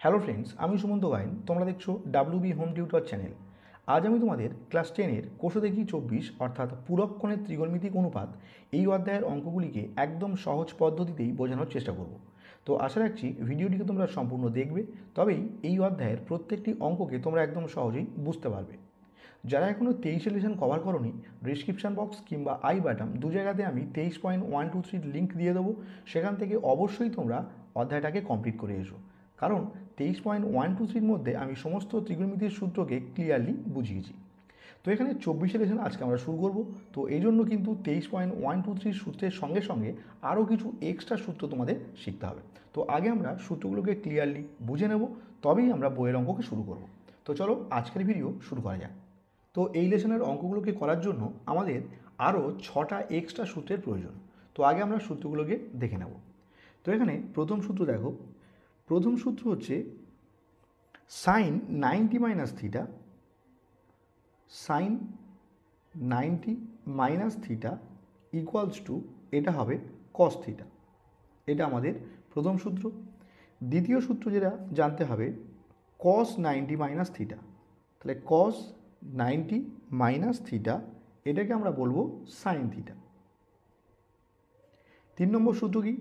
Hello friends, আমি সুমন্ত গায়েন। তোমরা দেখছো ডাব্লিউবি হোম টিউটর চ্যানেল। আজ আমি তোমাদের ক্লাস 10-এর কোষোদেখি 24 অর্থাৎ পূরককোণের ত্রিগোণমিতিক অনুপাত এই অধ্যায়ের অঙ্কগুলিকে একদম সহজ পদ্ধতিতেই বোঝানোর চেষ্টা করব। তো আশা রাখছি ভিডিওটিকে তোমরা সম্পূর্ণ দেখবে, তবেই এই অধ্যায়ের প্রত্যেকটি অঙ্ককে তোমরা একদম সহজেই বুঝতে পারবে। যারা এখনও 23 লেসন কভার করোনি, ডিসক্রিপশান বক্স কিংবা আই বাটন দু জায়গাতে আমি 23.123 লিঙ্ক দিয়ে দেবো। সেখান থেকে অবশ্যই তোমরা অধ্যায়টাকে কমপ্লিট করে এসো, কারণ 23.123-র মধ্যে আমি সমস্ত ত্রিগোণমিতির সূত্রকে ক্লিয়ারলি বুঝিয়েছি। তো এখানে 24 লেসন আজকে আমরা শুরু করব। তো এই জন্য কিন্তু 23.123 সূত্রের সঙ্গে সঙ্গে আরও কিছু এক্সট্রা সূত্র তোমাদের শিখতে হবে। তো আগে আমরা সূত্রগুলোকে ক্লিয়ারলি বুঝে নেব, তবেই আমরা বইয়ের অঙ্ককে শুরু করব। তো চলো আজকের ভিডিও শুরু করা যাক। তো এই লেসনের অঙ্কগুলোকে করার জন্য আমাদের আরও 6টা এক্সট্রা সূত্রের প্রয়োজন। তো আগে আমরা সূত্রগুলোকে দেখে নেব। তো এখানে প্রথম সূত্র দেখো, প্রথম সূত্র হচ্ছে sine 90 minus theta, sine 90 minus theta equals to, এটা হবে কস থিটা। এটা আমাদের প্রথম সূত্র। দ্বিতীয় সূত্র যেটা জানতে হবে, কস 90 মাইনাস থিটা। তাহলে কস 90 মাইনাস থিটা, এটাকে আমরা বলবো সাইন থিটা। 3 নম্বর সূত্র কি?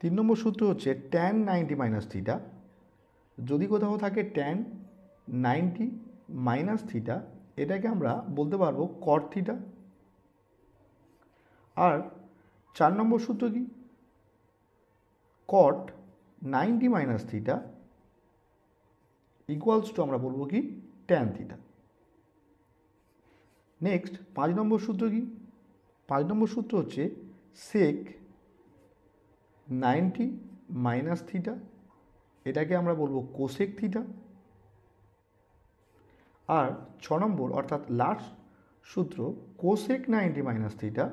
3 নম্বর সূত্র হচ্ছে ট্যান 90 মাইনাস থিটা। যদি কোথাও থাকে ট্যান 90 মাইনাস থিটা, এটাকে আমরা বলতে পারবো কট থিটা। আর 4 নম্বর সূত্র কি? কট 90 মাইনাস থিটা ইকুয়ালস টু আমরা বলবো কি ট্যান থিটা। নেক্সট 5 নম্বর সূত্র কি? 5 নম্বর সূত্র হচ্ছে সেক 90 মাইনাস থিটা, এটাকে আমরা বলবো কোসেক থিটা। আর 6 নম্বর অর্থাৎ লাস্ট সূত্র কোসেক 90 মাইনাস থিটা,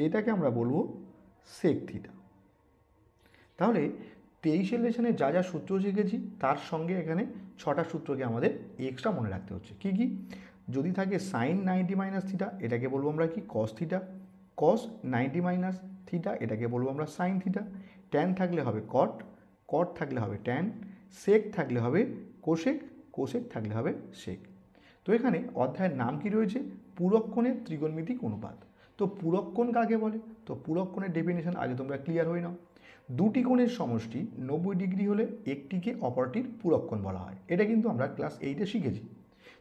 এটাকে আমরা বলবো সেক থিটা। তাহলে 23 লেসনে যা যা সূত্র শিখেছি তার সঙ্গে এখানে 6টা সূত্রকে আমাদের এক্সট্রা মনে রাখতে হচ্ছে। কি কি? যদি থাকে সাইন 90 মাইনাস থিটা, এটাকে বলবো আমরা কি কস থিটা। কস 90 মাইনাস থিটা, এটাকে বলবো আমরা সাইন থিটা। ট্যান থাকলে হবে কট, কট থাকলে হবে ট্যান, সেক থাকলে হবে কোসেক, কোসেক থাকলে হবে সেক। তো এখানে অধ্যায়ের নাম কি রয়েছে? পূরককোণের ত্রিগোণমিতিক অনুপাত। তো পূরককোণ কাকে বলে? তো পূরককোণের ডেফিনেশন আগে তোমরা ক্লিয়ার হয়ে নাও। দুটি কোণের সমষ্টি 90 ডিগ্রি হলে একটিকে অপরটির পূরককোণ বলা হয়। এটা কিন্তু আমরা ক্লাস 8-এ শিখেছি।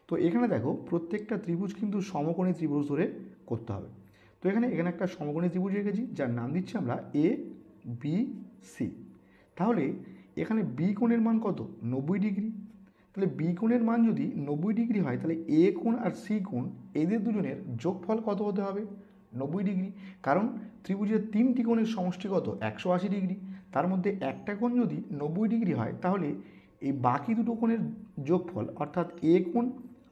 তো এখানে দেখো প্রত্যেকটা ত্রিভুজ কিন্তু সমকোণী ত্রিভুজ ধরে করতে হবে। তো এখানে একটা সমকোণী ত্রিভুজ রেখেছি, যার নাম দিচ্ছি আমরা এ বি সি। তাহলে এখানে বি কোণের মান কত? 90 ডিগ্রি। তাহলে বি কোণের মান যদি 90 ডিগ্রি হয়, তাহলে এ কোণ আর সি কোণ এদের দুজনের যোগফল কত হতে হবে? 90 ডিগ্রি। কারণ ত্রিভুজের 3টি কোণের সমষ্টি কত? 180 ডিগ্রি। তার মধ্যে একটা কোণ যদি 90 ডিগ্রি হয়, তাহলে এই বাকি দুটো কোণের যোগফল অর্থাৎ এ কোণ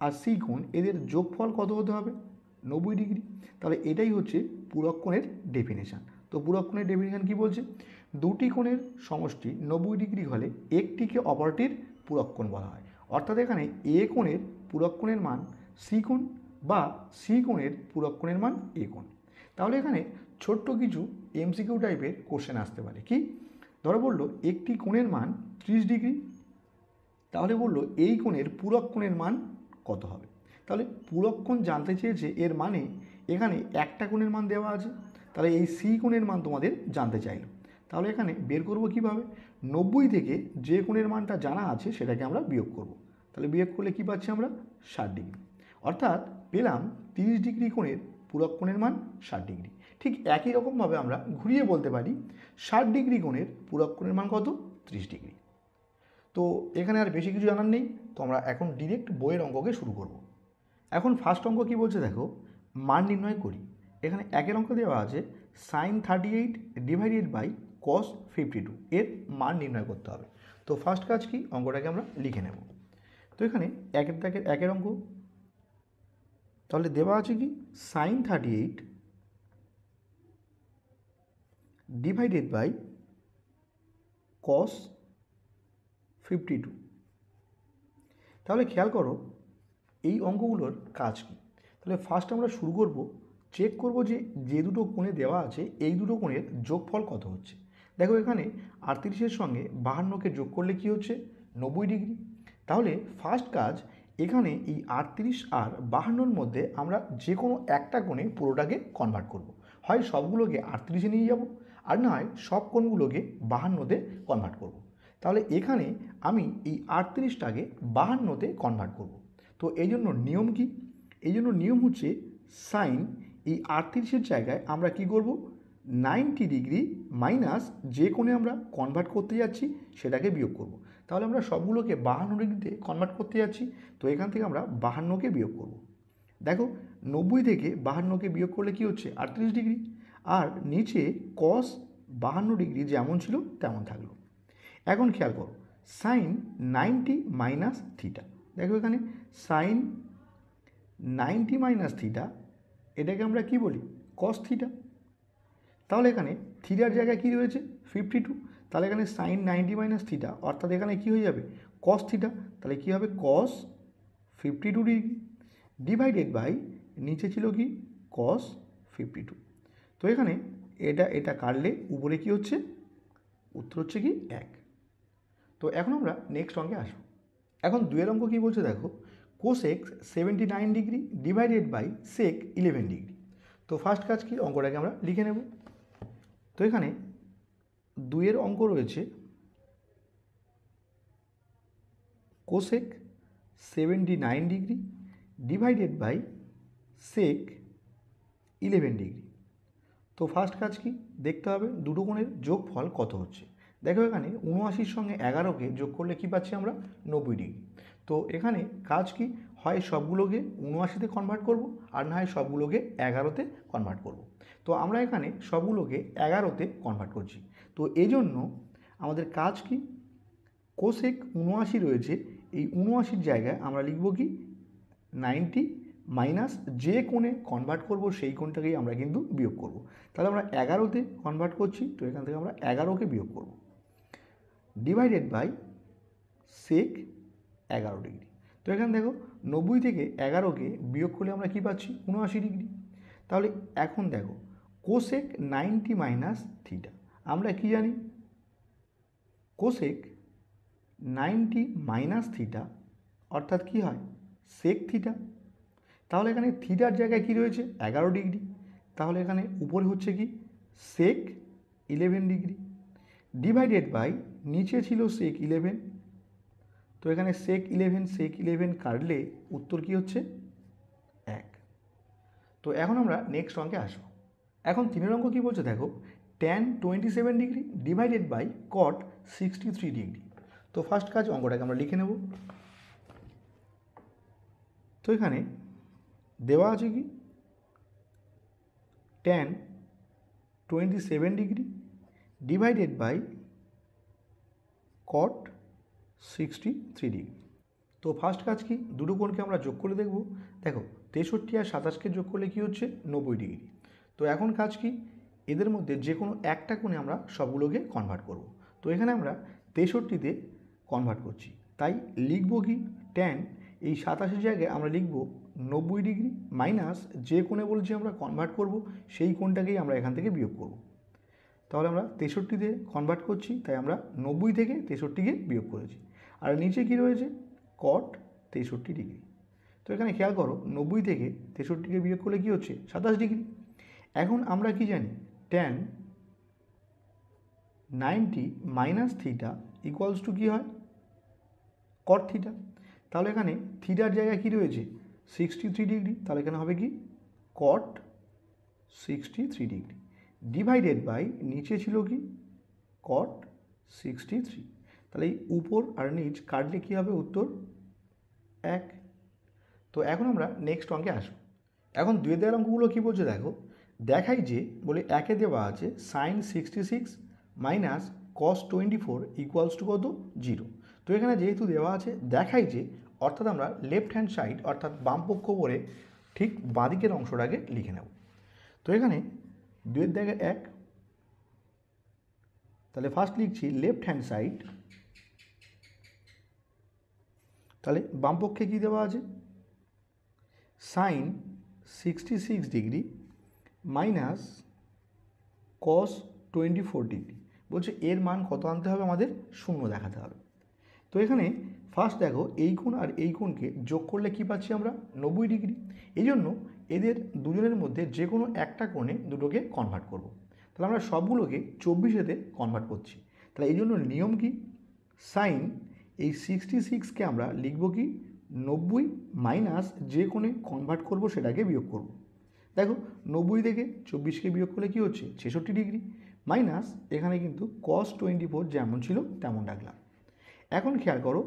আর সি কোণ এদের যোগফল কত হতে হবে? 90 ডিগ্রি। তাহলে এটাই হচ্ছে পূরককোণের ডেফিনেশান। তো পূরককোণের ডেফিনেশান কি বলছে? দুটি কোণের সমষ্টি 90 ডিগ্রি হলে একটিকে অপরটির পূরককোণ বলা হয়। অর্থাৎ এখানে এ কোণের পূরককোণের মান সি কোণ বা সি কোণের পূরককোণের মান এ কোণ। তাহলে এখানে ছোট্ট কিছু এমসিকিউ টাইপের কোশ্চেন আসতে পারে। কি? ধরো বললো একটি কোণের মান 30 ডিগ্রি, তাহলে বললো এই কোণের পূরককোণের মান কত হবে? তাহলে পূরককোণ জানতে চেয়েছে, এর মানে এখানে একটা কোণের মান দেওয়া আছে, তাহলে এই সি কোণের মান তোমাদের জানতে চাইলো। তাহলে এখানে বের করব কিভাবে? 90 থেকে যে কোণের মানটা জানা আছে সেটাকে আমরা বিয়োগ করব। তাহলে বিয়োগ করলে কি পাচ্ছি আমরা? 60 ডিগ্রি। অর্থাৎ পেলাম 30 ডিগ্রি কোণের পূরককোণের মান 60 ডিগ্রি। ঠিক একই রকমভাবে আমরা ঘুরিয়ে বলতে পারি 60 ডিগ্রি কোণের পূরককোণের মান কত? 30 ডিগ্রি। তো এখানে আর বেশি কিছু জানার নেই, তো আমরা এখন ডিরেক্ট বইয়ের অঙ্ককে শুরু করব। এখন ফার্স্ট অঙ্ক কি বলছে দেখো, মান নির্ণয় করি। এখানে একের অঙ্ক দেওয়া আছে সাইন 38 ডিভাইডেড বাই কস 52, এর মান নির্ণয় করতে হবে। তো ফার্স্ট কাজ কি? অঙ্কটাকে আমরা লিখে নেব। তো এখানে একের অঙ্ক, তাহলে দেওয়া আছে কি সাইন 38 ডিভাইডেড বাই কস 52। তাহলে খেয়াল করো এই অঙ্কগুলোর কাজ কি। তাহলে ফার্স্ট আমরা শুরু করব, চেক করব যে দুটো কোণে দেওয়া আছে এই দুটো কোণের যোগফল কত হচ্ছে। দেখো এখানে 38-এর সঙ্গে 52কে যোগ করলে কি হচ্ছে 90 ডিগ্রি। তাহলে ফার্স্ট কাজ, এখানে এই 38 আর 52-র মধ্যে আমরা যে কোনো একটা কোণে পুরোটাকে কনভার্ট করব। হয় সবগুলোকে 38-এ নিয়ে যাব, আর না হয় সব কোণগুলোকে 52-তে কনভার্ট করব। তাহলে এখানে আমি এই 38টাকে 52-তে কনভার্ট করব। তো এই জন্য নিয়ম কি? এই জন্য নিয়ম হচ্ছে সাইন এই 38-এর জায়গায় আমরা কি করব, 90 ডিগ্রি মাইনাস যে কোণে আমরা কনভার্ট করতে যাচ্ছি সেটাকে বিয়োগ করব। তাহলে আমরা সবগুলোকে 52 ডিগ্রিতে কনভার্ট করতে যাচ্ছি, তো এখান থেকে আমরা 52কে বিয়োগ করব। দেখো 90 থেকে 52কে বিয়োগ করলে কি হচ্ছে 38 ডিগ্রি, আর নিচে কস 52 ডিগ্রি যেমন ছিল তেমন থাকলো। এখন খেয়াল করো সাইন 90 মাইনাস থিটা, দেখো এখানে সাইন 90 মাইনাস থিটা, এটাকে আমরা কি বলি কস থিটা। তাহলে এখানে থিটার জায়গায় কী রয়েছে 52, তাহলে এখানে সাইন 90 মাইনাস থিটা অর্থাৎ এখানে কী হয়ে যাবে কস থিটা, তাহলে কী হবে কস 52 ডিগ্রি ডিভাইডেড বাই নিচে ছিল কি কস 52। তো এখানে এটা কাটলে উপরে কি হচ্ছে, উত্তর হচ্ছে কি 1। তো এখন আমরা নেক্সট অঙ্কে আসবো। এখন 2-এর অঙ্ক কী বলছে দেখো, cosec 79 degree divided by sec 11 degree. তো ফার্স্ট কাজ কি, অঙ্কটাকে আমরা লিখে নেব। তো এখানে 2-এর অঙ্ক রয়েছে cosec 79 degree divided by sec 11 degree. তো ফার্স্ট কাজ কি, দেখতে হবে দুটো কোণের যোগফল কত হচ্ছে। দেখো এখানে 79-র সঙ্গে 11কে যোগ করলে কি পাচ্ছি আমরা 90 ডিগ্রি। তো এখানে কাজ কি, হয় সবগুলোকে 79-তে কনভার্ট করব, আর না হয় সবগুলোকে 11তে কনভার্ট করব। তো আমরা এখানে সবগুলোকে 11তে কনভার্ট করছি। তো এই জন্য আমাদের কাজ কি, কোসেক 79 রয়েছে, এই 79-র জায়গায় আমরা লিখব কি 90 মাইনাস যে কোণে কনভার্ট করব সেই কোণটাকেই আমরা কিন্তু বিয়োগ করব। তাহলে আমরা 11তে কনভার্ট করছি, তো এখান থেকে আমরা 11কে বিয়োগ করব ডিভাইডেড বাই সেক 11 ডিগ্রি। তো এখানে দেখো 90 থেকে 11কে বিয়োগ করলে আমরা কি পাচ্ছি 79 ডিগ্রি। তাহলে এখন দেখো কোসেক 90 মাইনাস থিটা, আমরা কি জানি কোসেক 90 মাইনাস থিটা অর্থাৎ কি হয় সেক থিটা। তাহলে এখানে থিটার জায়গায় কি রয়েছে 11 ডিগ্রি, তাহলে এখানে উপরে হচ্ছে কি সেক 11 ডিগ্রি ডিভাইডেড বাই নিচে ছিল সেক 11। তো এখানে সেক 11 কাটলে উত্তর কি হচ্ছে 1। তো এখন আমরা নেক্সট অঙ্কে আসবো। এখন 3-এর অঙ্ক কী বলছে দেখো, tan 27 degree divided by cot 63 degree. তো ফার্স্ট কাজ অঙ্কটাকে আমরা লিখে নেব। তো এখানে দেওয়া আছে কি tan 27 degree divided by cot 63 degree. তো ফার্স্ট কাজ কি, দুটো কোণকে আমরা যোগ করে দেখব। দেখো 63 আর 27কে যোগ করলে কি হচ্ছে 90 ডিগ্রি। তো এখন কাজ কি, এদের মধ্যে যে কোনো একটা কোণে আমরা সবগুলোকে কনভার্ট করব। তো এখানে আমরা 63তে কনভার্ট করছি, তাই লিখব কি ট্যান এই 27-এর জায়গায় আমরা লিখব 90 ডিগ্রি মাইনাস যে কোণে বলছি আমরা কনভার্ট করব সেই কোণটাকেই আমরা এখান থেকে বিয়োগ করব। তাহলে আমরা 63তে কনভার্ট করছি, তাই আমরা 90 থেকে 63কে বিয়োগ করেছি। আর নিচে কি রয়েছে কট 63 ডিগ্রি। তো এখানে খেয়াল করো 90 থেকে 63কে বিয়োগ করলে কি হচ্ছে 27 ডিগ্রি। এখন আমরা কি জানি tan 90 minus theta equals to কী হয় কট থিটা। তাহলে এখানে থিটার জায়গায় কী রয়েছে 63 ডিগ্রি, তাহলে এখানে হবে কি কট 63 ডিগ্রি ডিভাইডেড বাই নিচে ছিল কি কট 63। তাহলে এই উপর আর নিচ কাটলে কী হবে উত্তর 1। তো এখন আমরা নেক্সট অঙ্কে আসব। এখন 2 দেওয়ার অঙ্কগুলো কী বলছে দেখো, দেখাই যে বলে 1-এ দেওয়া আছে sine 66 minus cos 24 equals to কত 0। তো এখানে যেহেতু দেওয়া আছে দেখাই যে অর্থাৎ আমরা লেফট হ্যান্ড সাইড অর্থাৎ বাম পক্ষ করে ঠিক বাঁদিকের অংশটাকে লিখে নেব। তো এখানে 2-এর জায়গায় 1, তাহলে ফার্স্ট লিখছি লেফট হ্যান্ড সাইড, তাহলে বাম পক্ষে কী দেওয়া আছে sine 66 degree minus cos 24 degree বলছে এর মান কত আনতে হবে, আমাদের শূন্য দেখাতে হবে। তো এখানে ফার্স্ট দেখো এই কোণ আর এই কোণকে যোগ করলে কি পাচ্ছি আমরা, 90 ডিগ্রি। এই জন্য এদের দুজনের মধ্যে যে কোনো একটা কোণে দুটোকে কনভার্ট করব। তাহলে আমরা সবগুলোকে 24-এতে কনভার্ট করছি। তাহলে এই জন্য নিয়ম কি, সাইন এই 66কে আমরা লিখব কি 90 মাইনাস যে কোণে কনভার্ট করব সেটাকে বিয়োগ করব। দেখো 90 থেকে 24কে বিয়োগ করলে কি হচ্ছে 66 ডিগ্রি, মাইনাস এখানে কিন্তু cos 24 যেমন ছিল তেমন রাখলাম। এখন খেয়াল করো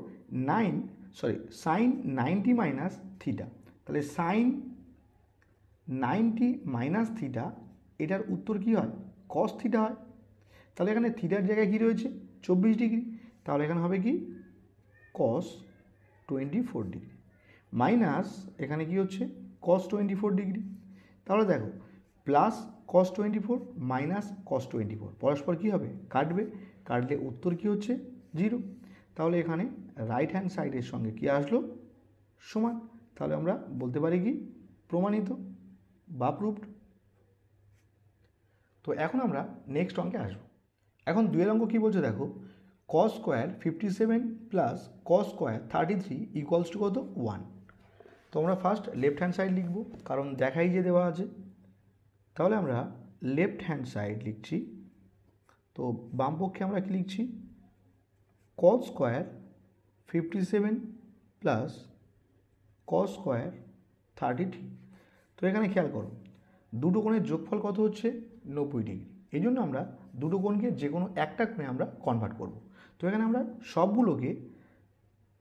সাইন 90 মাইনাস থিটা, তাহলে সাইন 90 মাইনাস থিটা এটার উত্তর কি হয়, cos থিটা হয়। তাহলে এখানে থিটার জায়গায় কি রয়েছে 24 ডিগ্রি, তাহলে এখানে হবে কি cos 24 ডিগ্রি মাইনাস এখানে কি হচ্ছে cos 24 ডিগ্রি। তাহলে দেখো প্লাস cos 24 মাইনাস cos 24 পরস্পর কী হবে, কাটবে, কাটলে উত্তর কি হচ্ছে 0। তাহলে এখানে রাইট হ্যান্ড সাইডের সঙ্গে কি আসলো, সমান। তাহলে আমরা বলতে পারি কি প্রমাণিত বা প্রুভড। তো এখন আমরা নেক্সট অঙ্কে আসবো। এখন দুয়ের অঙ্ক কী বলছে দেখো, cos square 57 plus cos square 33 equals to কত 1। তো আমরা ফার্স্ট লেফট হ্যান্ড সাইড লিখব, কারণ দেখাই যে দেওয়া আছে। তাহলে আমরা লেফট হ্যান্ড সাইড লিখছি। তো বাম পক্ষে আমরা কি লিখছি, cos square 57 plus cos square 33। তো এখানে খেয়াল করো দুটো কোণের যোগফল কত হচ্ছে 90 ডিগ্রি। এই জন্য আমরা দুটো কোণকে যে কোনো একটা কোণে আমরা কনভার্ট করব। তো এখানে আমরা সবগুলোকে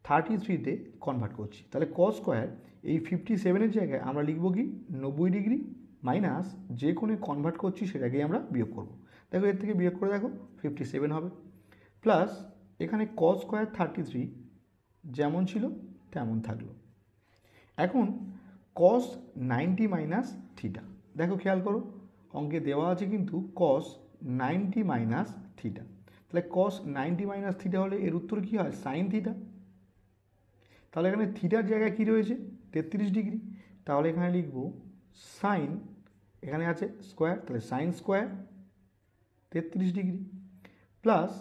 33-তে কনভার্ট করছি। তাহলে cos স্কোয়ার এই 57-এর জায়গায় আমরা লিখব কি 90 ডিগ্রি মাইনাস যে কোণে কনভার্ট করছি সেটাকেই আমরা বিয়োগ করব। দেখো এর থেকে বিয়োগ করে দেখো 57 হবে, প্লাস এখানে cos স্কোয়ার 33 যেমন ছিল তেমন থাকলো। এখন cos 90 মাইনাস থিটা, দেখো খেয়াল করো অঙ্কে দেওয়া আছে কিন্তু cos 90 মাইনাস থিটা। তাহলে cos 90 মাইনাস থিটা হলে এর উত্তর কী হয়, সাইন থিটা। তাহলে এখানে থিটার জায়গায় কী রয়েছে 33 ডিগ্রি, তাহলে এখানে লিখব সাইন, এখানে আছে স্কোয়ার, তাহলে সাইন স্কোয়ার 33 ডিগ্রি, প্লাস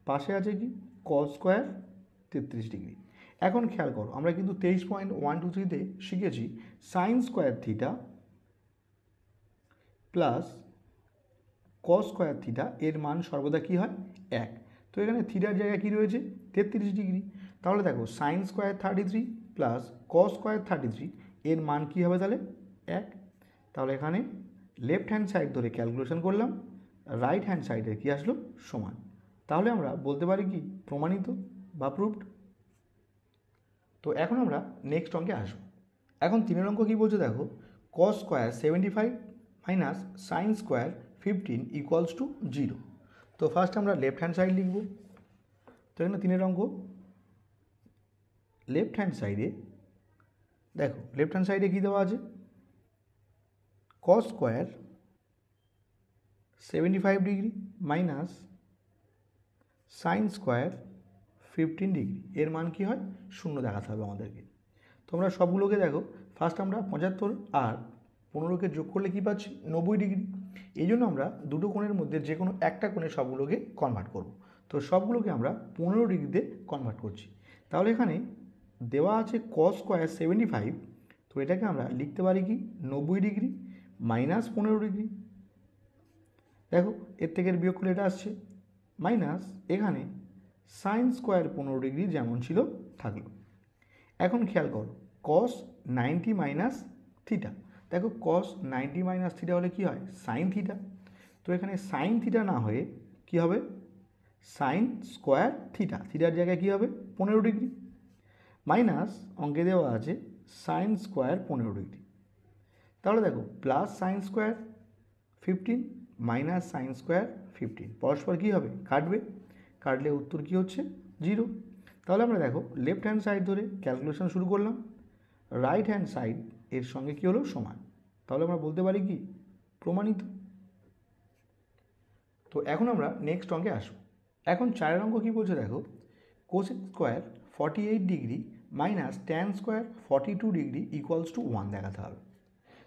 পাশে আছে কি cos স্কোয়ার 33 ডিগ্রি। এখন খেয়াল করো আমরা কিন্তু 23.123-তে শিখেছি sine square theta plus cos square theta এর মান সর্বদা কী হয় 1। তো এখানে থিটার জায়গায় কী রয়েছে 33 ডিগ্রি, তাহলে দেখো sine square 33 plus cos square 33 এর মান কী হবে তাহলে 1। তাহলে এখানে লেফট হ্যান্ড সাইড ধরে ক্যালকুলেশন করলাম, রাইট হ্যান্ড সাইডের কী আসলো সমান। তাহলে আমরা বলতে পারি কি প্রমাণিত বা প্রুভড। তো এখন আমরা নেক্সট অঙ্কে আসবো। এখন 3 অঙ্ক কী বলছে দেখো, cos square 75 minus sine square 15 equals to 0। তো ফার্স্ট আমরা লেফট হ্যান্ড সাইড লিখব। তো এখানে 3 অঙ্ক লেফট হ্যান্ড সাইডে দেখো, লেফট হ্যান্ড সাইডে কী দেওয়া আছে, cos square 75 degree minus sine square 15 degree এর মান কী হয় শূন্য দেখাতে হবে আমাদেরকে। তো আমরা সবগুলোকে দেখো ফার্স্ট আমরা 75 আর 15কে যোগ করলে কী পাচ্ছি 90 ডিগ্রি। এই জন্য আমরা দুটো কোণের মধ্যে যে কোনো একটা কোণে সবগুলোকে কনভার্ট করব। তো সবগুলোকে আমরা 15 ডিগ্রিতে কনভার্ট করছি। তাহলে এখানে দেওয়া আছে cos স্কোয়ার 75, তো এটাকে আমরা লিখতে পারি কি 90 ডিগ্রি মাইনাস 15 ডিগ্রি। দেখো এর থেকে বিয়োগ করলে এটা আসছে মাইনাস এখানে সাইন স্কোয়ার 15 ডিগ্রি যেমন ছিল থাকলো। এখন খেয়াল করো cos 90 মাইনাস থিটা, দেখো cos 90 মাইনাস থিটা হলে কী হয় সাইন থিটা। তো এখানে সাইন থিটা না হয়ে কী হবে সাইন স্কোয়ার থিটা, থিটার জায়গায় কী হবে 15 ডিগ্রি মাইনাস অঙ্কে দেওয়া আছে সাইন স্কোয়ার 15 ডিগ্রি। তাহলে দেখো plus sine square 15 minus sine square 15 পরস্পর কী হবে কাটবে, কাটলে উত্তর কী হচ্ছে 0। তাহলে আমরা দেখো লেফট হ্যান্ড সাইড ধরে ক্যালকুলেশন শুরু করলাম, রাইট হ্যান্ড সাইড এর সঙ্গে কী হলো সমান। তাহলে আমরা বলতে পারি কি প্রমাণিত। তো এখন আমরা নেক্সট অঙ্কে আসবো। এখন 4 অঙ্ক কী বলছে দেখো, cosec square 48 degree minus tan square 42 degree equals to 1 দেখাতে হবে।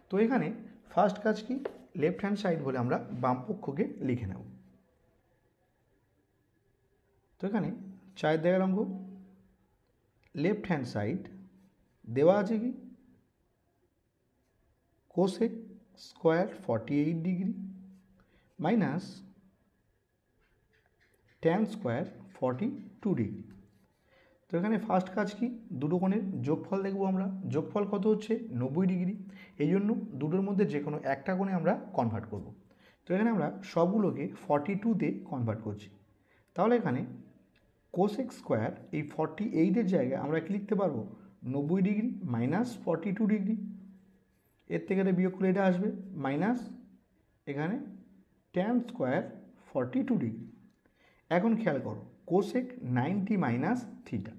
তো এখানে ফার্স্ট কাজ কি লেফট হ্যান্ড সাইড বলে আমরা বাম পক্ষকে লিখে নেব। তো এখানে 4 দাগের অঙ্ক, লেফট হ্যান্ড সাইড দেওয়া আছে কি cosec square 48 degree minus tan square 42 degree. তো এখানে ফার্স্ট কাজ কি, দুটো কোণের যোগফল দেখব আমরা। যোগফল কত হচ্ছে 90 ডিগ্রি, এই জন্য দুটোর মধ্যে যে কোনো একটা কোণে আমরা কনভার্ট করব। তো এখানে আমরা সবগুলোকে 42-তে কনভার্ট করছি। তাহলে এখানে কোসেক স্কোয়ার এই 48-এর জায়গায় আমরা কি লিখতে পারবো 90 ডিগ্রি মাইনাস 42 ডিগ্রি, এর থেকে বিয়োগ করে এটা আসবে মাইনাস এখানে ট্যান স্কোয়ার 42 ডিগ্রি। এখন খেয়াল করো কোসেক 90 মাইনাস থিটা,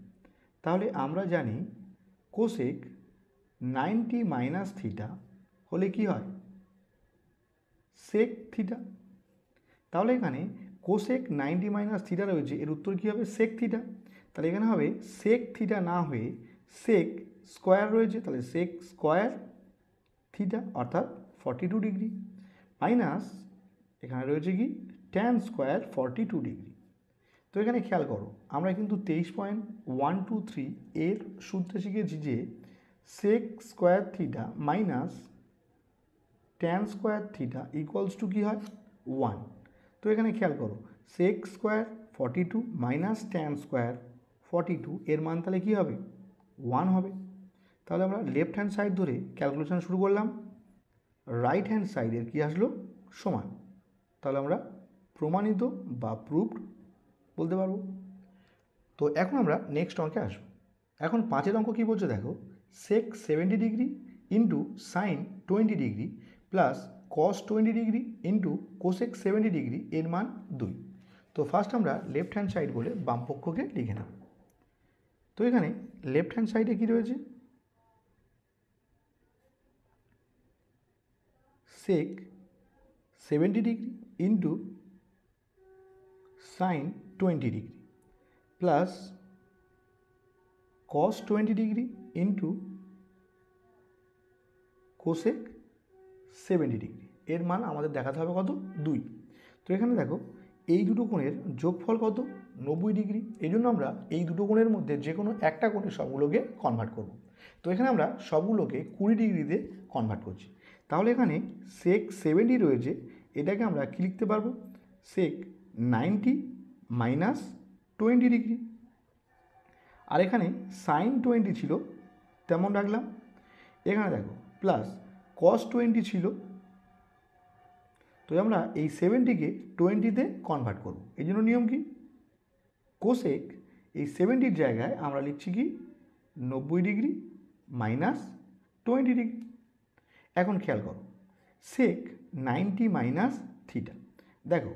তাহলে আমরা জানি কোসেক 90 মাইনাস থিটা হলে কি হয় সেক থিটা। তাহলে এখানে কোসেক 90 মাইনাস থিটা রয়েছে, এর উত্তর কী হবে সেক থিটা। তাহলে এখানে হবে সেক থিটা না হয়ে সেক স্কোয়ার রয়েছে, তাহলে সেক স্কোয়ার থিটা অর্থাৎ 42 ডিগ্রি মাইনাস এখানে রয়েছে কি ট্যান স্কোয়ার 42 ডিগ্রি। তো এখানে খেয়াল করো আমরা কিন্তু 23.123 এর সূত্রে শিখেছি যে sec square theta minus tan square theta equals to কী হয় 1। তো এখানে খেয়াল করো sec square 42 minus tan square 42 এর মান তাহলে কী হবে 1 হবে। তাহলে আমরা লেফট হ্যান্ড সাইড ধরে ক্যালকুলেশন শুরু করলাম, রাইট হ্যান্ড সাইডের কী আসলো সমান, তাহলে আমরা প্রমাণিত বা প্রুভড বলতে পারবো। তো এখন আমরা নেক্সট অঙ্কে আসবো। এখন 5-এর অঙ্ক কী বলছে দেখো, সেক 70 degree into sign 20 degree plus cos 20 degree into cosec 70 degree এর মান 2। তো ফার্স্ট আমরা লেফট হ্যান্ড সাইড বলে বাম পক্ষকে লিখে নেব। তো এখানে লেফট হ্যান্ড সাইডে কী রয়েছে সেক 70 degree into sign 20 degree plus cos 20 degree into cosec 70 degree এর মান আমাদের দেখাতে হবে কত 2। তো এখানে দেখো এই দুটো কোণের যোগফল কত 90 ডিগ্রি, এই জন্য আমরা এই দুটো কোণের মধ্যে যে কোনো একটা কোণে সবগুলোকে কনভার্ট করব। তো এখানে আমরা সবগুলোকে 20 ডিগ্রিতে কনভার্ট করছি। তাহলে এখানে সেক 70 রয়েছে, এটাকে আমরা কী লিখতে পারবো সেক 90 মাইনাস 20 ডিগ্রি, আর এখানে সাইন 20 ছিল তেমন রাখলাম। এখানে দেখো প্লাস কস 20 ছিল, তো আমরা এই 70-কে 20-তে কনভার্ট করব। এই জন্য নিয়ম কি কোসেক এই 70-র জায়গায় আমরা লিখছি কি 90 ডিগ্রি মাইনাস 20 ডিগ্রি। এখন খেয়াল করো সেক 90 মাইনাস থিটা, দেখো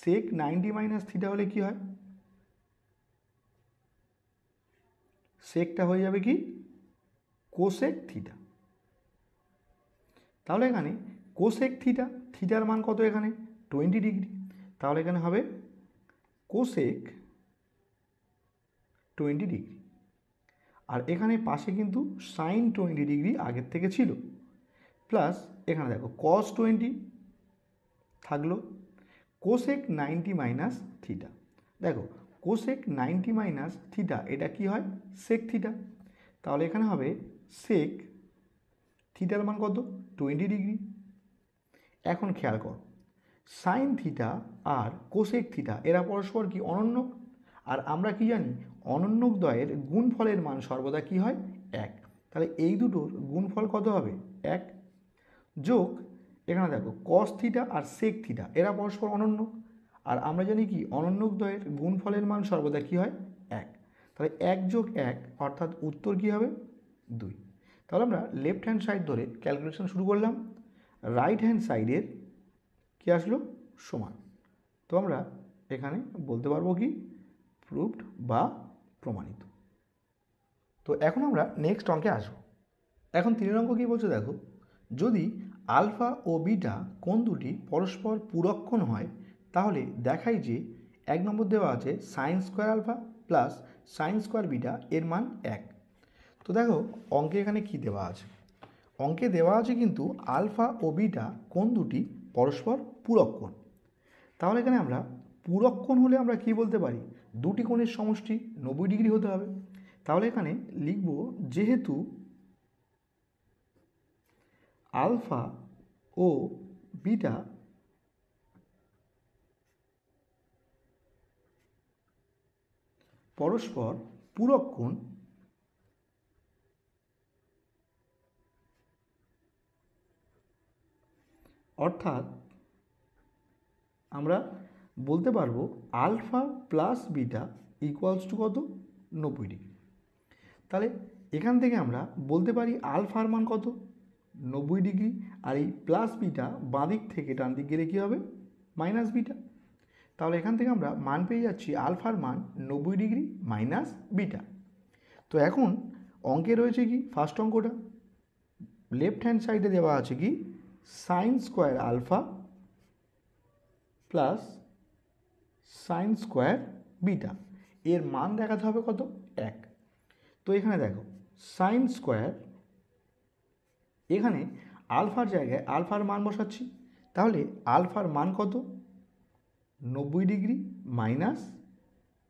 সেক 90 মাইনাস থিটা হলে কি হয় সেকটা হয়ে যাবে কি কোসেক থিটা। তাহলে এখানে কোসেক থিটা, থিটার মান কত এখানে 20 ডিগ্রি, তাহলে এখানে হবে কোসেক 20 ডিগ্রি। আর এখানে পাশে কিন্তু সাইন 20 ডিগ্রি আগের থেকে ছিল, প্লাস এখানে দেখো কস 20 থাকলো, কোসেক 90 মাইনাস থিটা, দেখো কোসেক 90 মাইনাস থিটা এটা কি হয় সেক থিটা, তাহলে এখানে হবে সেক থিটার মান কত 20 ডিগ্রি। এখন খেয়াল কর সাইন থিটা আর কোসেক থিটা এরা পরস্পর কি অনন্যক, আর আমরা কি জানি অনন্যক দ্বয়ের গুণফলের মান সর্বদা কি হয় 1, তাহলে এই দুটোর গুণফল কত হবে 1 যোগ এখানে দেখো কস থিটা আর সেক থিটা এরা পরস্পর অনন্যক, আর আমরা জানি কি অনন্যক দ্বয়ের গুণফলের মান সর্বদা কি হয় 1, তাহলে 1 যোগ 1 অর্থাৎ উত্তর কি হবে 2। তাহলে আমরা লেফট হ্যান্ড সাইড ধরে ক্যালকুলেশন শুরু করলাম, রাইট হ্যান্ড সাইডের কি আসলো সমান, তো আমরা এখানে বলতে পারবো কি প্রুভড বা প্রমাণিত। তো এখন আমরা নেক্সট অঙ্কে আসবো। এখন 3 অঙ্ক কী বলছে দেখো, যদি আলফা ও বিটা কোণ দুটি পরস্পর পূরক কোণ হয় তাহলে দেখাই যে 1 নম্বর দেওয়া আছে sine square alpha plus sine square beta এর মান 1। তো দেখো অঙ্কে এখানে কি দেওয়া আছে, অঙ্কে দেওয়া আছে কিন্তু আলফা ও বিটা কোণ দুটি পরস্পর পূরক কোণ। তাহলে এখানে আমরা পূরক কোণ হলে আমরা কি বলতে পারি, দুটি কোণের সমষ্টি 90 ডিগ্রি হতে হবে। তাহলে এখানে লিখব যেহেতু আলফা ও বিটা পরস্পর পূরক কোণ, অর্থাৎ আমরা বলতে পারবো alpha plus beta equals to কত, 90 ডিগ্রি। তাহলে এখান থেকে আমরা বলতে পারি আলফার মান কত, 90 ডিগ্রি, আর এই প্লাস বিটা বাঁ দিক থেকে ডান দিক গেলে কী হবে, মাইনাস বিটা। তাহলে এখান থেকে আমরা মান পেয়ে যাচ্ছি আলফার মান 90 ডিগ্রি মাইনাস বিটা। তো এখন অঙ্কে রয়েছে কি, ফার্স্ট অঙ্কটা লেফট হ্যান্ড সাইডে দেওয়া আছে কি sine square alpha plus sine square beta, এর মান দেখাতে হবে কত, 1। তো এখানে দেখো সাইন স্কোয়ার, এখানে আলফার জায়গায় আলফার মান বসাচ্ছি, তাহলে আলফার মান কত, 90 ডিগ্রি মাইনাস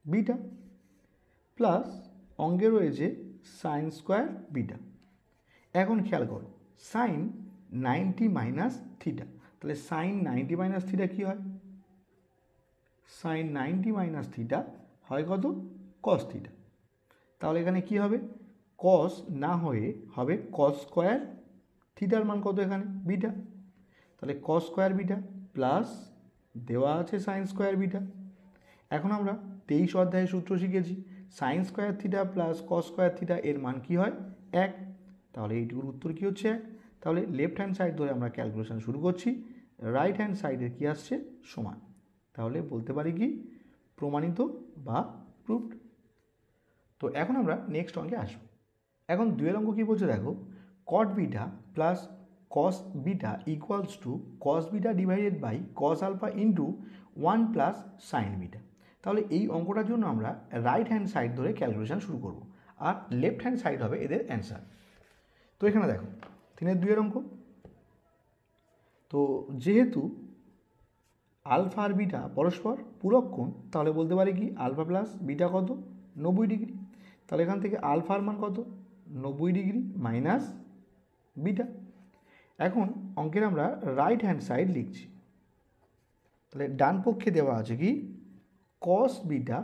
বিটা, প্লাস অঙ্কে রয়েছে সাইন স্কোয়ার বিটা। এখন খেয়াল করো সাইন 90 মাইনাস থিটা, তাহলে সাইন 90 মাইনাস থিটা কী হয়, সাইন 90 মাইনাস থিটা হয় কত, কস থিটা। তাহলে এখানে কি হবে, কস না হয়ে হবে কস স্কোয়ার থিটার মান কত, এখানে বিটা, তাহলে কস স্কোয়ার বিটা প্লাস দেওয়া আছে সাইন স্কোয়ার বিটা। এখন আমরা 23 অধ্যায়ে সূত্র শিখেছি, sine square theta plus cos square theta এর মান কি হয়, 1। তাহলে এইটুকুর উত্তর কী হচ্ছে, 1। তাহলে লেফট হ্যান্ড সাইড ধরে আমরা ক্যালকুলেশন শুরু করছি, রাইট হ্যান্ড সাইডের কী আসছে, সমান। তাহলে বলতে পারি কি প্রমাণিত বা প্রুভড। তো এখন আমরা নেক্সট অঙ্কে আসব। এখন দুয়ের অঙ্ক কী বলছে দেখো, cot beta plus cos beta equals to cos beta divided by cos alpha into 1 plus sine beta. তাহলে এই অঙ্কটার জন্য আমরা রাইট হ্যান্ড সাইড ধরে ক্যালকুলেশন শুরু করব, আর লেফট হ্যান্ড সাইড হবে এদের অ্যান্সার। তো এখানে দেখো 3-2 অঙ্ক, তো যেহেতু আলফা আর বিটা পরস্পর পূরক কোণ, তাহলে বলতে পারি কি আলফা প্লাস বিটা কত, 90 ডিগ্রি। তাহলে এখান থেকে আলফার মান কত, 90 ডিগ্রি মাইনাস বিটা। এখন অঙ্কের আমরা রাইট হ্যান্ড সাইড লিখছি, তাহলে ডান পক্ষে দেওয়া আছে কি cos beta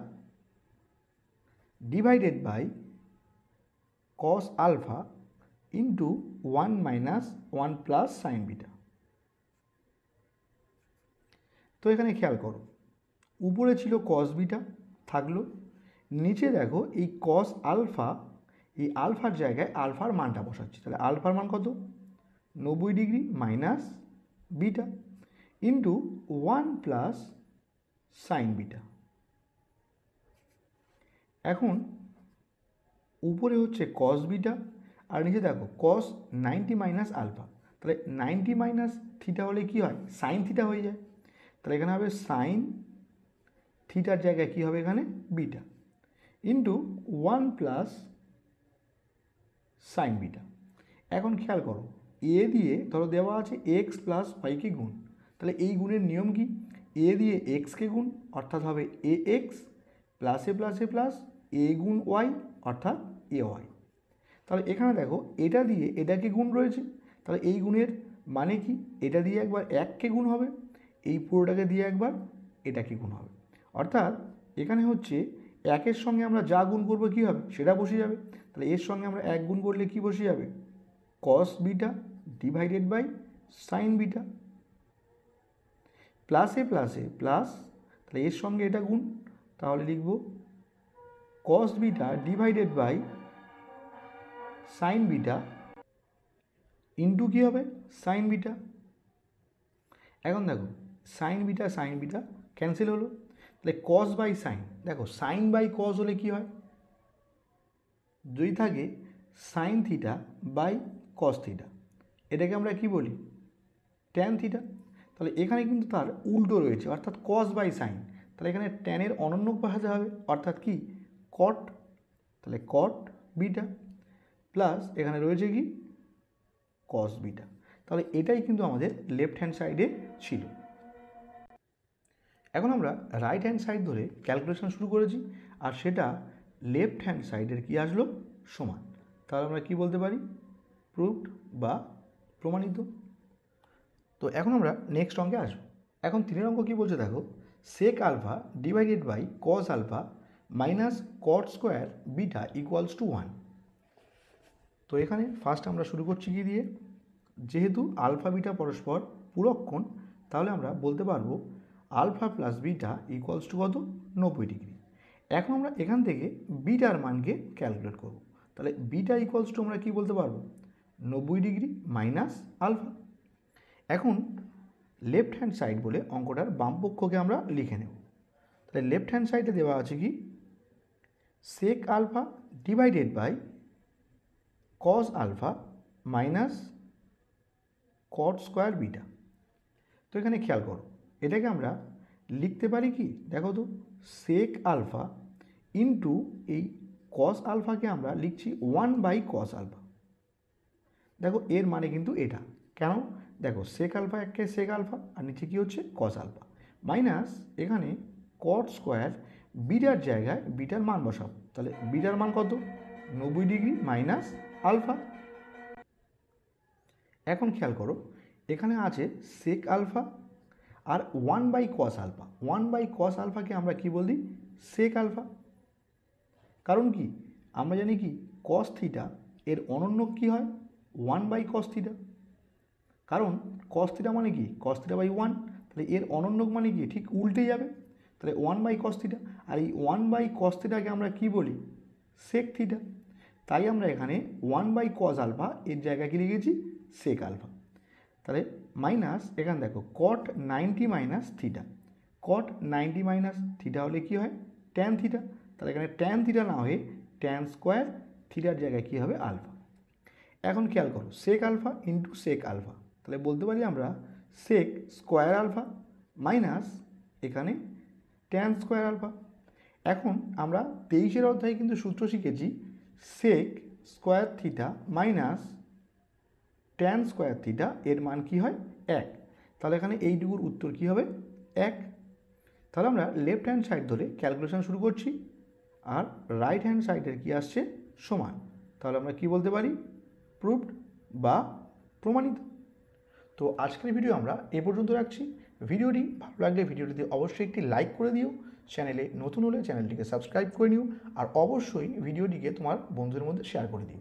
divided by cos alpha into 1 minus 1 plus sine beta. তো এখানে খেয়াল করো উপরে ছিল কস বিটা থাকলো, নিচে দেখো এই কস আলফা, এই আলফার জায়গায় আলফার মানটা বসাচ্ছি, তাহলে আলফার মান কত, 90 degree minus beta into 1 plus sine beta. এখন উপরে হচ্ছে কস বিটা আর নিচে দেখো কস 90 মাইনাস আলফা, তাহলে 90 মাইনাস থিটা হলে কি হয়, সাইন থিটা হয়ে যায়। তাহলে এখানে হবে সাইন থিটার জায়গায় কী হবে, এখানে beta into 1 plus sine beta. এখন খেয়াল করো এ দিয়ে ধরো দেওয়া আছে এক্স প্লাস ওয়াইকে গুণ, তাহলে এই গুণের নিয়ম কি, এ দিয়ে এক্সকে গুণ অর্থাৎ হবে এ এক্স প্লাসে প্লাসে প্লাস এ গুণ ওয়াই অর্থাৎ এ ওয়াই। তাহলে এখানে দেখো এটা দিয়ে এটাকে গুণ রয়েছে, তাহলে এই গুণের মানে কি, এটা দিয়ে একবার 1কে গুণ হবে, এই পুরোটাকে দিয়ে একবার এটাকে গুণ হবে, অর্থাৎ এখানে হচ্ছে 1-এর সঙ্গে আমরা যা গুণ করবো কী হবে সেটা বসে যাবে। তাহলে এর সঙ্গে আমরা 1 গুণ করলে কি বসে যাবে, cos beta divided by sine beta, প্লাসে প্লাসে প্লাস, তাহলে এর সঙ্গে এটা গুণ, তাহলে লিখব cos beta divided by sine beta into কী হবে সাইন বিটা। এখন দেখো সাইন বিটা ক্যান্সেল হলো, তাহলে কস বাই সাইন, দেখো সাইন বাই কস হলে কি হয়, যদি থাকে sine theta by cos theta, এটাকে আমরা কি বলি ট্যান থিটা। তাহলে এখানে কিন্তু তার উল্টো রয়েছে অর্থাৎ কস বাই সাইন, তাহলে এখানে ট্যানের অনন্য ভাষা হবে অর্থাৎ কি কট, তাহলে কট বিটা প্লাস এখানে রয়েছে কি কস বিটা। তাহলে এটাই কিন্তু আমাদের লেফট হ্যান্ড সাইডে ছিল। এখন আমরা রাইট হ্যান্ড সাইড ধরে ক্যালকুলেশন শুরু করেছি, আর সেটা লেফট হ্যান্ড সাইডের কি আসলো, সমান। তাহলে আমরা কি বলতে পারি, প্রুভড বা প্রমাণিত। তো এখন আমরা নেক্সট অঙ্কে আসবো। এখন 3 অঙ্ক কী বলছে দেখো, sec alpha divided by cos alpha minus cot square beta equals to 1। তো এখানে ফার্স্ট আমরা শুরু করছি কি দিয়ে, যেহেতু আলফা বিটা পরস্পর পূরককোণ, তাহলে আমরা বলতে পারবো alpha plus beta equals to কত, 90 ডিগ্রি। এখন আমরা এখান থেকে বিটার মানকে ক্যালকুলেট করব। তাহলে বিটা ইকুয়ালস টু আমরা কী বলতে পারবো, 90 ডিগ্রি মাইনাস আলফা। এখন লেফট হ্যান্ড সাইড বলে অঙ্কটার বাম পক্ষকে আমরা লিখে নেব। তাহলে লেফট হ্যান্ড সাইডে দেওয়া আছে কি, sec alpha divided by cos alpha minus cot square beta. তো এখানে খেয়াল করো, এটাকে আমরা লিখতে পারি কি, দেখো তো, সেক আলফা ইন্টু এই কস আলফাকে আমরা লিখছি 1 বাই কস আলফা। দেখো এর মানে কিন্তু এটা, কেন, দেখো সেক আলফা একে সেক আলফা আর নিচে কী হচ্ছে, কস আলফা, মাইনাস এখানে কট স্কোয়ার বিটার জায়গায় বিটার মান বসাবো। তাহলে বিটার মান কত, 90 ডিগ্রি মাইনাস আলফা। এখন খেয়াল করো, এখানে আছে সেক আলফা আর 1 by cos alpha. 1 by cos আলফাকে আমরা কি বলি, সেক আলফা। কারণ কি, আমরা জানি কি কস থিটা এর অনন্য কি হয়, 1 বাই কস থিটা। কারণ কস থিটা মানে কি, কস থিটা বাই 1, তাহলে এর অনন্য মানে কি, ঠিক উল্টে যাবে। তাহলে 1 বাই কস থিটা, আর এই 1 বাই কস থিটাকে আমরা কি বলি, সেক থিটা। তাই আমরা এখানে 1 বাই কস আলফা এর জায়গায় কি লিখেছি, সেক আলফা। তাহলে মাইনাস এখানে দেখো কট 90 মাইনাস থিটা, কট 90 মাইনাস থিটা হলে কি হয়, ট্যান থিটা। তাহলে এখানে ট্যান থিটা না হয়ে ট্যান স্কোয়ার থিটার জায়গায় কী হবে, আলফা। এখন খেয়াল করো, sec alpha into sec alpha, তাহলে বলতে পারি আমরা সেক স্কোয়ার আলফা মাইনাস এখানে ট্যান স্কোয়ার আলফা। এখন আমরা 23 অধ্যায়ে কিন্তু সূত্র শিখেছি, sec square theta minus tan square theta এর মান কি হয়, 1। তাহলে এখানে এইটুকুর উত্তর কি হবে, 1। তাহলে আমরা লেফট হ্যান্ড সাইড ধরে ক্যালকুলেশন শুরু করছি, আর রাইট হ্যান্ড সাইডের কি আসছে, সমান। তাহলে আমরা কি বলতে পারি, প্রুভড বা প্রমাণিত। তো আজকের ভিডিও আমরা এ পর্যন্ত রাখছি। ভিডিওটি ভালো লাগলে ভিডিওটিতে অবশ্যই একটি লাইক করে দিও, চ্যানেলে নতুন হলে চ্যানেলটিকে সাবস্ক্রাইব করে নিও, আর অবশ্যই ভিডিওটিকে তোমার বন্ধুদের মধ্যে শেয়ার করে দিও।